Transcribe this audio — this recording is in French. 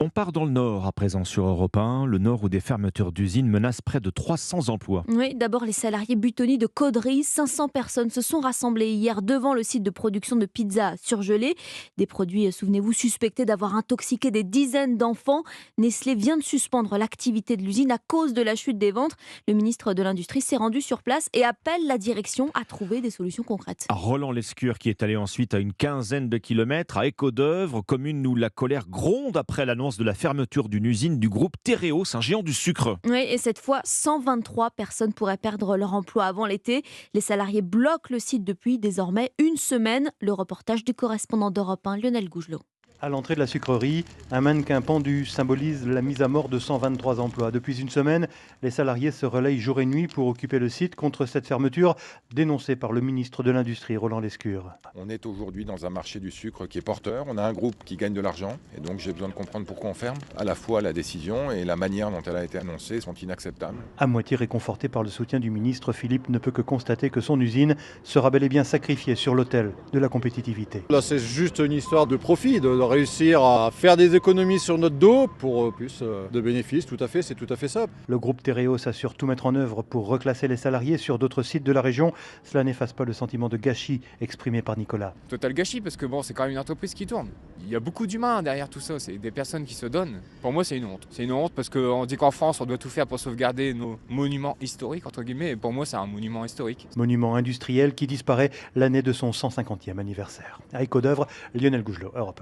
On part dans le Nord à présent sur Europe 1, le Nord où des fermetures d'usines menacent près de 300 emplois. Oui, d'abord les salariés Buitoni de Caudry. 500 personnes se sont rassemblées hier devant le site de production de pizza surgelée. Des produits, souvenez-vous, suspectés d'avoir intoxiqué des dizaines d'enfants. Nestlé vient de suspendre l'activité de l'usine à cause de la chute des ventes. Le ministre de l'Industrie s'est rendu sur place et appelle la direction à trouver des solutions concrètes. À Roland-l'Escure qui est allé ensuite à une quinzaine de kilomètres, à Écaudœuvre, commune où la colère gronde après l'annonce de la fermeture d'une usine du groupe Tereos, un géant du sucre. Oui, et cette fois, 123 personnes pourraient perdre leur emploi avant l'été. Les salariés bloquent le site depuis désormais une semaine. Le reportage du correspondant d'Europe 1, Lionel Gougelot. À l'entrée de la sucrerie, un mannequin pendu symbolise la mise à mort de 123 emplois. Depuis une semaine, les salariés se relayent jour et nuit pour occuper le site contre cette fermeture dénoncée par le ministre de l'Industrie, Roland Lescure. On est aujourd'hui dans un marché du sucre qui est porteur. On a un groupe qui gagne de l'argent et donc j'ai besoin de comprendre pourquoi on ferme. À la fois la décision et la manière dont elle a été annoncée sont inacceptables. À moitié réconforté par le soutien du ministre, Philippe ne peut que constater que son usine sera bel et bien sacrifiée sur l'autel de la compétitivité. Là, c'est juste une histoire de profit, de réussir à faire des économies sur notre dos pour plus de bénéfices. Tout à fait, c'est tout à fait ça. Le groupe Tereos assure tout mettre en œuvre pour reclasser les salariés sur d'autres sites de la région. Cela n'efface pas le sentiment de gâchis exprimé par Nicolas. Total gâchis parce que bon, c'est quand même une entreprise qui tourne. Il y a beaucoup d'humains derrière tout ça, c'est des personnes qui se donnent. Pour moi, c'est une honte. C'est une honte parce qu'on dit qu'en France, on doit tout faire pour sauvegarder nos monuments historiques, entre guillemets, et pour moi, c'est un monument historique. Monument industriel qui disparaît l'année de son 150e anniversaire. À Écaudœuvre, Lionel Gougelot, Europe 1.